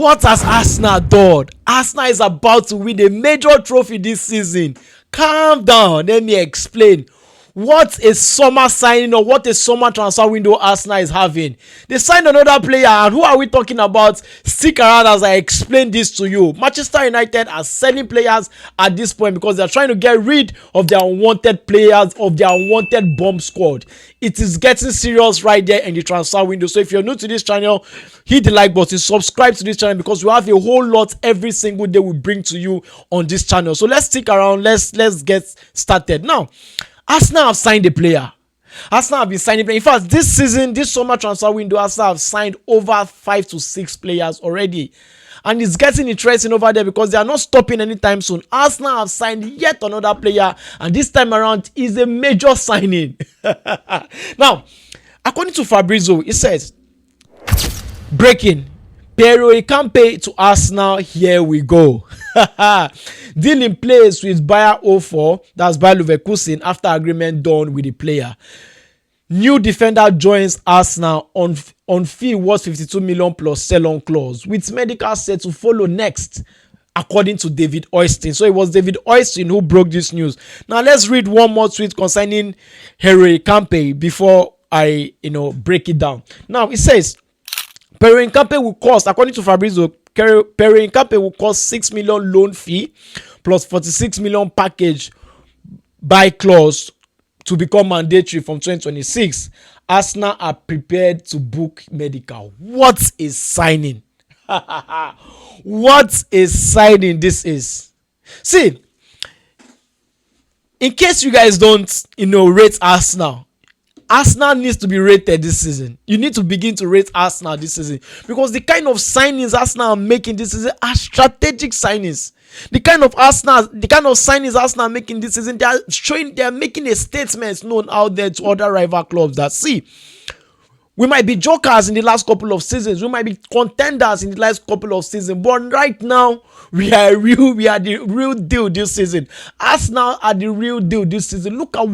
What has Arsenal done? Arsenal is about to win a major trophy this season. Calm down, let me explain. What a summer signing or what a summer transfer window Arsenal is having. They signed another player, and who are we talking about? Stick around as I explain this to you. Manchester United are selling players at this point because they are trying to get rid of their unwanted players, of their unwanted bomb squad. It is getting serious right there in the transfer window. So if you're new to this channel, hit the like button, subscribe to this channel, because we have a whole lot every single day we bring to you on this channel. So let's stick around. Let's get started now. Arsenal have signed a player. Arsenal have been signing players. In fact, this season, this summer transfer window, Arsenal have signed over 5 to 6 players already. And it's getting interesting over there because they are not stopping anytime soon. Arsenal have signed yet another player, and this time around is a major signing. Now, according to Fabrizio, it says, breaking, Piero Hincapie to Arsenal, here we go. Deal in place with Bayer 04, that's Bayer Leverkusen, after agreement done with the player. New defender joins Arsenal on fee worth 52 million plus sell-on clause, with medical set to follow next, according to David Oyston. So it was David Oyston who broke this news. Now let's read one more tweet concerning Piero Hincapie before I break it down. Now it says, Piero Hincapie will cost, according to Fabrizio, Piero Hincapie will cost 6 million loan fee plus 46 million package buy clause to become mandatory from 2026. Arsenal are prepared to book medical. What is signing? What is signing this is? See, in case you guys don't, rate Arsenal, Arsenal needs to be rated this season. You need to begin to rate Arsenal this season, because the kind of signings Arsenal are making this season are strategic signings. The kind of signings Arsenal are making this season, they are making a statement known out there to other rival clubs that, see, we might be jokers in the last couple of seasons, we might be contenders in the last couple of seasons, but right now we are the real deal this season. Arsenal are the real deal this season. Look at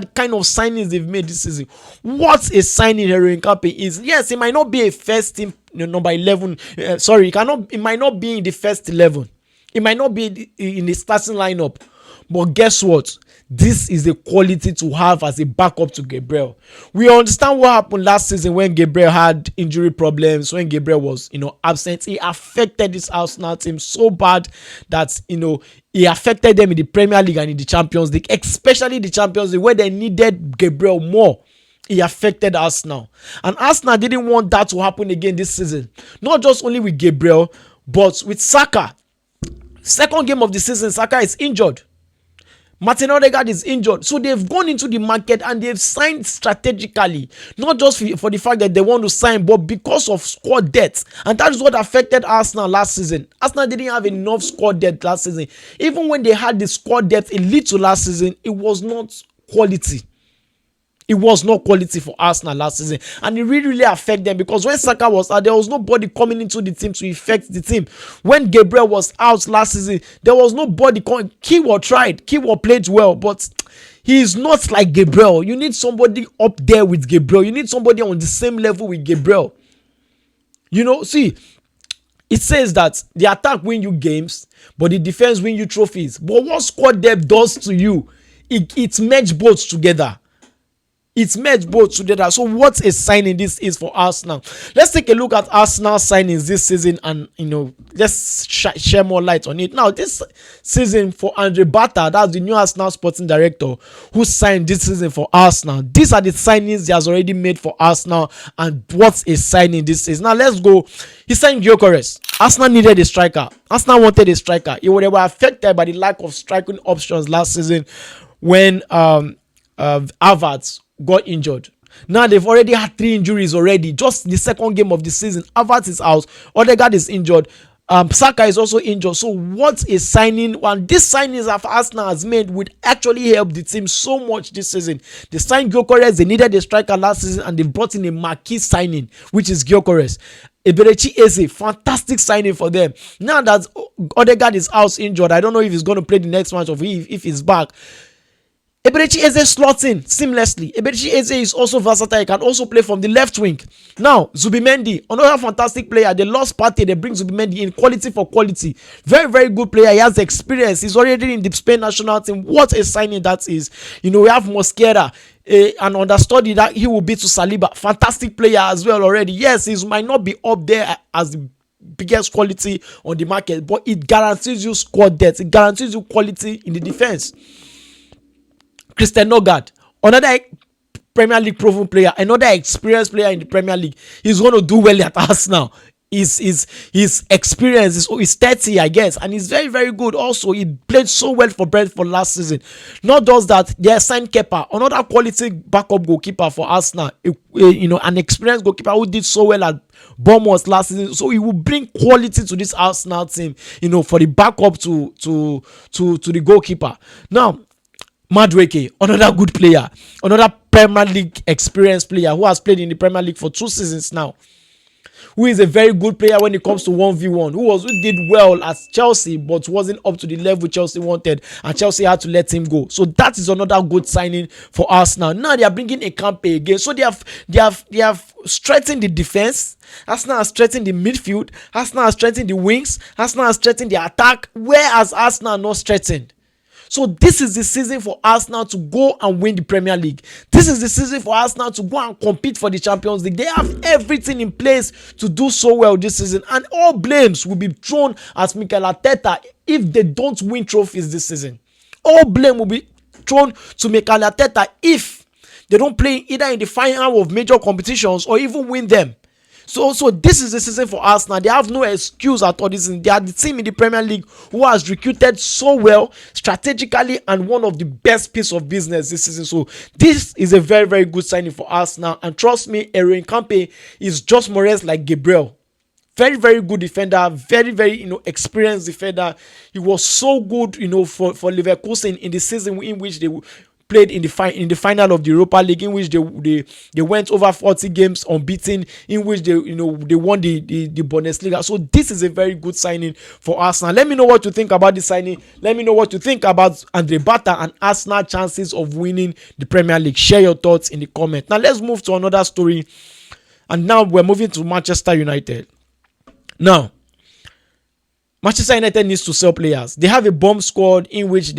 the kind of signings they've made this season. What a signing Piero Hincapie is. Yes, it might not be a first team number 11. It might not be in the first 11. It might not be in the starting lineup. But guess what? This is a quality to have as a backup to Gabriel. We understand what happened last season when Gabriel had injury problems, when Gabriel was, absent. He affected this Arsenal team so bad that, he affected them in the Premier League and in the Champions League, especially the Champions League, where they needed Gabriel more. He affected Arsenal. And Arsenal didn't want that to happen again this season. Not just only with Gabriel, but with Saka. Second game of the season, Saka is injured. Martin Odegaard is injured. So they've gone into the market and they've signed strategically. Not just for the fact that they want to sign, but because of squad depth. And that is what affected Arsenal last season. Arsenal didn't have enough squad depth last season. Even when they had the squad depth a little last season, it was not quality. It was not quality for Arsenal last season, and it really affected them, because when Saka was out, there was nobody coming into the team to affect the team. When Gabriel was out last season, there was nobody coming. Kiwo tried. Kiwo played well, but he is not like Gabriel. You need somebody up there with Gabriel. You need somebody on the same level with Gabriel. See, it says that the attack win you games, but the defense win you trophies. But what squad depth does to you, it merge both together. It's merged both together. So what a signing this is for Arsenal. Let's take a look at Arsenal signings this season and, let's share more light on it. Now, this season for Andre Bata, that's the new Arsenal sporting director who signed this season for Arsenal. These are the signings he has already made for Arsenal, and what a signing this is. Now, let's go. He signed Gyökeres. Arsenal needed a striker. Arsenal wanted a striker. They were affected by the lack of striking options last season when Havertz got injured. Now they've already had 3 injuries already. Just the second game of the season, Havertz is out, Odegaard is injured, Saka is also injured. So what a signing! And these signings that Arsenal has made would actually help the team so much this season. They signed Gyökeres. They needed a striker last season, and they brought in a marquee signing, which is Gyökeres. Eberechi Eze, fantastic signing for them. Now that Odegaard is out injured, I don't know if he's going to play the next match or if he's back. Eberechi Eze slots in seamlessly. Eberechi Eze is also versatile. He can also play from the left wing. Now, Zubimendi, another fantastic player. They lost Partey. They bring Zubimendi in, quality for quality. Very, very good player. He has experience. He's already in the Spain national team. What a signing that is. We have Mosquera. And understudy that he will be to Saliba. Fantastic player as well already. Yes, he might not be up there as the biggest quality on the market, but it guarantees you squad depth. It guarantees you quality in the defense. Christian Nogard, another Premier League proven player, another experienced player in the Premier League. He's going to do well at Arsenal. His experience is 30, I guess, and he's very, very good. Also, he played so well for Brentford last season. Not just that, they signed Kepa, another quality backup goalkeeper for Arsenal. An experienced goalkeeper who did so well at Bournemouth last season. So he will bring quality to this Arsenal team. For the backup to the goalkeeper. Now, Madueke, another good player, another Premier League experienced player who has played in the Premier League for 2 seasons now, who is a very good player when it comes to 1v1, who did well at Chelsea but wasn't up to the level Chelsea wanted, and Chelsea had to let him go. So that is another good signing for Arsenal. Now they are bringing Hincapie again, so they have strengthened the defense. Arsenal has strengthened the midfield. Arsenal has strengthened the wings. Arsenal has strengthened the attack, whereas Arsenal are not strengthened. So this is the season for Arsenal to go and win the Premier League. This is the season for Arsenal to go and compete for the Champions League. They have everything in place to do so well this season. And all blames will be thrown at Mikel Arteta if they don't win trophies this season. All blame will be thrown to Mikel Arteta if they don't play either in the final of major competitions or even win them. So this is the season for Arsenal. They have no excuse at all this season. They are the team in the Premier League who has recruited so well strategically and one of the best piece of business this season. So this is a very, very good signing for Arsenal. And trust me, Piero Hincapie is just more or less like Gabriel. Very, very good defender. Very, very experienced defender. He was so good for Leverkusen in the season in which they played in the final of the Europa League, in which they went over 40 games unbeaten, in which they won the Bundesliga. So this is a very good signing for Arsenal. Let me know what you think about this signing. Let me know what you think about Andre Bata and Arsenal chances of winning the Premier League. Share your thoughts in the comment. Now let's move to another story, and now we're moving to Manchester United. Now, Manchester United needs to sell players. They have a bomb squad in which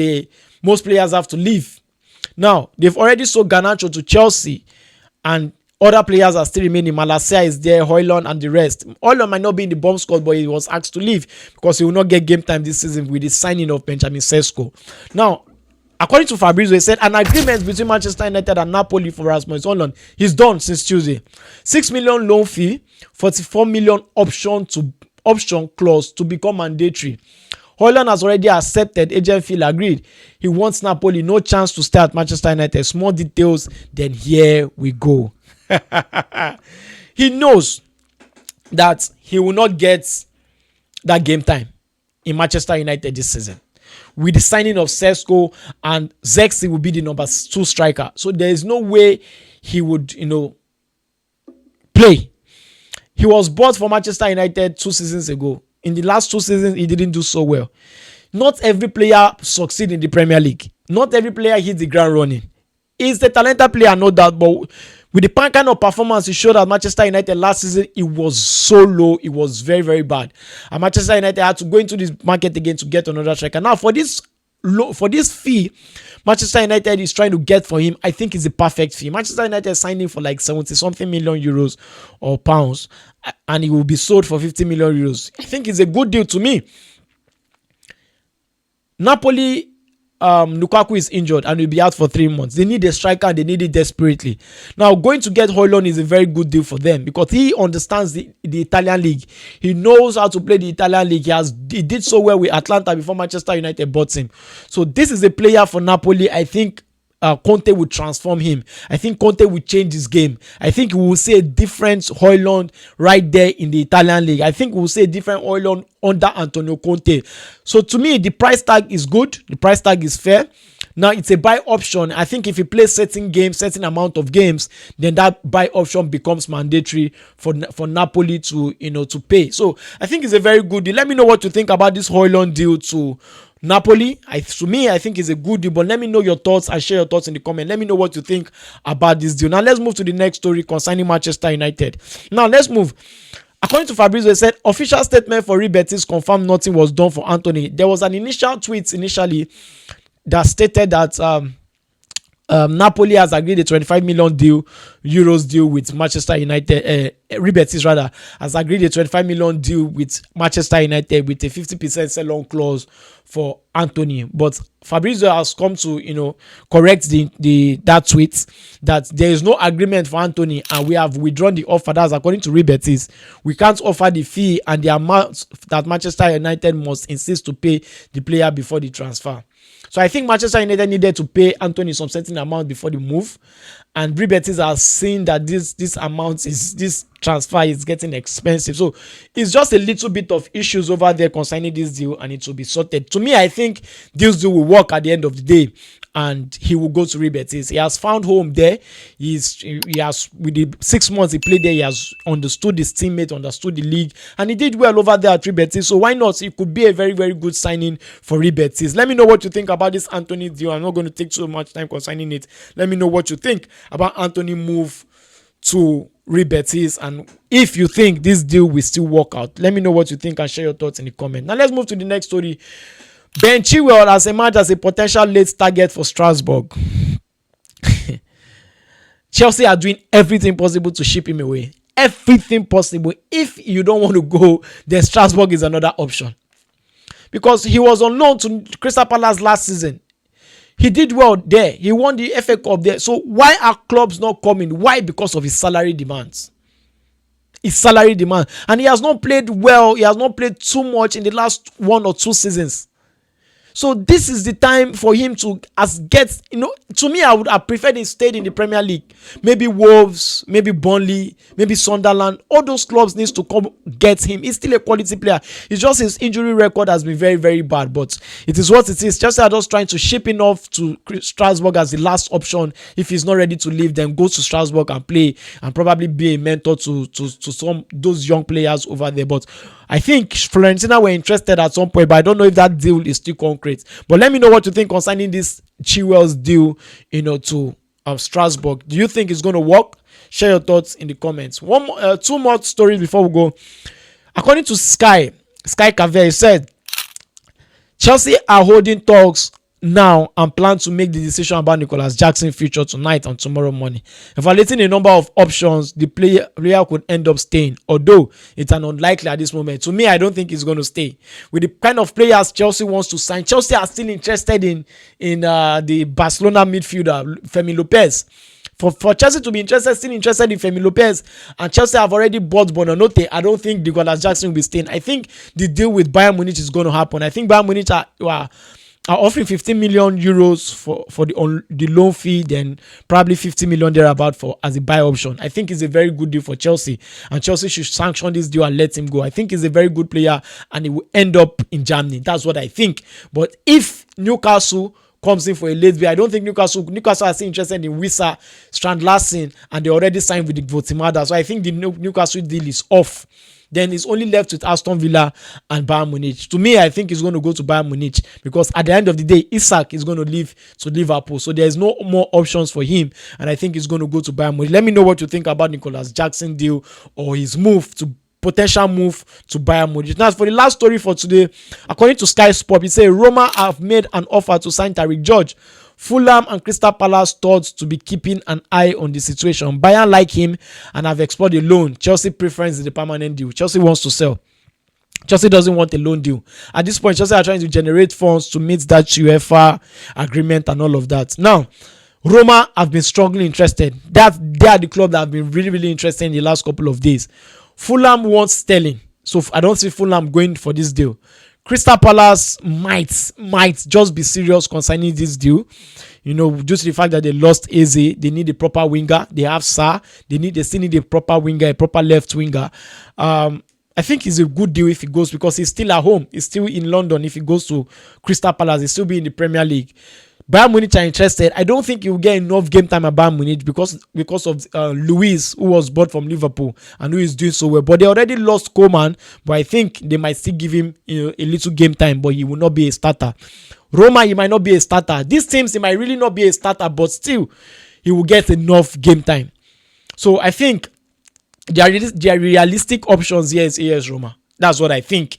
most players have to leave. Now, they've already sold Garnacho to Chelsea, and other players are still remaining. Malacia is there, Hojlund and the rest. Hojlund might not be in the bomb squad, but he was asked to leave because he will not get game time this season with the signing of Benjamin Sesko. Now, according to Fabrizio, he said an agreement between Manchester United and Napoli for Rasmus Højlund is done since Tuesday. 6 million loan fee, 44 million option clause to become mandatory. Hojlund has already accepted. Agent Phil agreed. He wants Napoli, no chance to stay at Manchester United. Small details, then here we go. He knows that he will not get that game time in Manchester United this season. With the signing of Sesko, and Zexi will be the number 2 striker. So there is no way he would, play. He was bought for Manchester United 2 seasons ago. In the last 2 seasons, he didn't do so well. Not every player succeeds in the Premier League. Not every player hits the ground running. He's a talented player, no doubt, but with the kind of performance he showed at Manchester United last season, it was so low. It was very, very bad. And Manchester United had to go into this market again to get another striker. Now, for this fee Manchester United is trying to get for him, I think it's a perfect fee. Manchester United is signing for like 70-something million euros or pounds, and he will be sold for 50 million euros. I think it's a good deal to me. Napoli, Lukaku is injured and will be out for 3 months. They need a striker and they need it desperately. Now, going to get Hojlund is a very good deal for them because he understands the Italian league. He knows how to play the Italian league. He did so well with Atlanta before Manchester United bought him. So this is a player for Napoli. I think Conte will transform him. I think Conte will change his game. I think we will see a different Hojlund right there in the Italian league. I think we will see a different Hojlund under Antonio Conte. So to me, the price tag is good. The price tag is fair. Now it's a buy option. I think if he plays certain amount of games, then that buy option becomes mandatory for Napoli to pay. So I think it's a very good deal. Let me know what you think about this Hojlund deal to Napoli, to me, I think is a good deal. But let me know your thoughts and share your thoughts in the comment. Let me know what you think about this deal. Now let's move to the next story concerning Manchester United. Now let's move. According to Fabrizio, he said official statement for Real Betis confirmed nothing was done for Antony. There was an initial tweet that stated that Napoli has agreed a 25 million euros deal with Manchester United. Real Betis rather has agreed a 25 million deal with Manchester United with a 50% sell-on clause for Antony. But Fabrizio has come to correct that tweet that there is no agreement for Antony and we have withdrawn the offer. That's according to Real Betis. We can't offer the fee and the amount that Manchester United must insist to pay the player before the transfer. So I think Manchester United needed to pay Antony some certain amount before the move, and Real Betis are seeing that this transfer is getting expensive. So it's just a little bit of issues over there concerning this deal, and it will be sorted. To me, I think this deal will work at the end of the day, and he will go to Real Betis. He has found home there. He has with the 6 months he played there, he has understood his teammates, understood the league, and he did well over there at Real Betis. So why not? It could be a very, very good signing for Real Betis. Let me know what you think about this Antony deal. I'm not going to take so much time concerning it. Let me know what you think about Antony move to Real Betis, and if you think this deal will still work out. Let me know what you think and share your thoughts in the comment. Now let's move to the next story. Ben Chilwell has emerged as a potential late target for Strasbourg. Chelsea are doing everything possible to ship him away. Everything possible. If you don't want to go, then Strasbourg is another option. Because he was on loan to Crystal Palace last season. He did well there. He won the FA Cup there. So why are clubs not coming? Why? Because of his salary demands. His salary demand. And he has not played well. He has not played too much in the last 1 or 2 seasons. So this is the time for him to to me, I would have preferred he stayed in the Premier League. Maybe Wolves, maybe Burnley, maybe Sunderland. All those clubs needs to come get him. He's still a quality player. It's just his injury record has been very, very bad. But it is what it is. Chelsea are just trying to ship him off to Strasbourg as the last option. If he's not ready to leave, then go to Strasbourg and play and probably be a mentor to some those young players over there. But I think Fiorentina were interested at some point, but I don't know if that deal is still concrete. But let me know what you think concerning this Chilwell's deal, to Strasbourg. Do you think it's going to work? Share your thoughts in the comments. 2 more stories before we go. According to Sky Cavier, said Chelsea are holding talks now and plan to make the decision about Nicolas Jackson's future tonight and tomorrow morning. Evaluating a number of options, the player could end up staying, although it's an unlikely at this moment. To me, I don't think he's going to stay. With the kind of players Chelsea wants to sign, Chelsea are still interested in the Barcelona midfielder Fermin Lopez. For Chelsea to be still interested in Fermin Lopez, and Chelsea have already bought Bononote, I don't think Nicolas Jackson will be staying. I think the deal with Bayern Munich is going to happen. I think Bayern Munich are offering 15 million euros for the loan fee, then probably 50 million thereabout as a buy option. I think it's a very good deal for Chelsea, and Chelsea should sanction this deal and let him go. I think he's a very good player, and he will end up in Germany. That's what I think. But if Newcastle comes in for a late bid, I don't think Newcastle are still interested in Wissa, Strand Larsen, and they already signed with the Votimada. So I think the Newcastle deal is off. Then it's only left with Aston Villa and Bayern Munich. To me, I think he's going to go to Bayern Munich because at the end of the day, Isak is going to leave to Liverpool. So there's no more options for him. And I think he's going to go to Bayern Munich. Let me know what you think about Nicolas Jackson deal or his potential move to Bayern Munich. Now, for the last story for today, according to Sky Sport, it says Roma have made an offer to sign Tyrique George. Fulham and Crystal Palace thought to be keeping an eye on the situation. Bayern like him and have explored the loan. Chelsea preference is the permanent deal. Chelsea wants to sell. Chelsea doesn't want a loan deal. At this point, Chelsea are trying to generate funds to meet that UEFA agreement and all of that. Now, Roma have been strongly interested. They are the club that have been really, really interested in the last couple of days. Fulham wants Sterling. So I don't see Fulham going for this deal. Crystal Palace might just be serious concerning this deal. Due to the fact that they lost Eze, they need a proper winger. They have Sarr. They still need a proper winger, a proper left winger. I think it's a good deal if he goes because he's still at home. He's still in London. If he goes to Crystal Palace, he'll still be in the Premier League. Bayern Munich are interested. I don't think he will get enough game time at Bayern Munich because of Luis, who was bought from Liverpool and who is doing so well. But they already lost Coman, but I think they might still give him a little game time, but he will not be a starter. Roma, he might not be a starter. These teams, he might really not be a starter, but still, he will get enough game time. So I think their realistic options here is AS Roma. That's what I think.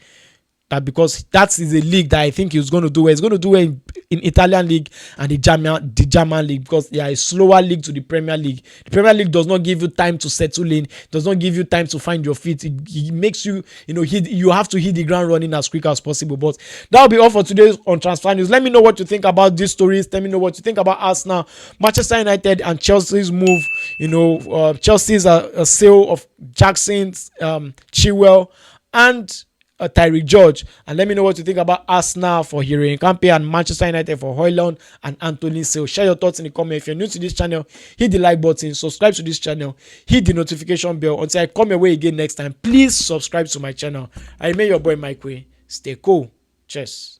That because that is a league that I think he's going to do well. He's going to do well in Italian league and the German league because they are a slower league to the Premier League. The Premier League does not give you time to settle in, does not give you time to find your feet. It makes you, you have to hit the ground running as quick as possible. But that'll be all for today on Transfer News. Let me know what you think about these stories. Let me know what you think about Arsenal, Manchester United, and Chelsea's move. Chelsea's a sale of Jacksonn, Chilwell, and Tyrique George. And let me know what you think about Arsenal for Piero Hincapie and Manchester United for Hojlund and Antony. So share your thoughts in the comment. If you're new to this channel, hit the like button, subscribe to this channel, hit the notification bell. Until I come your way again next time, please subscribe to my channel. I remain your boy Mike Way. Stay cool. Cheers.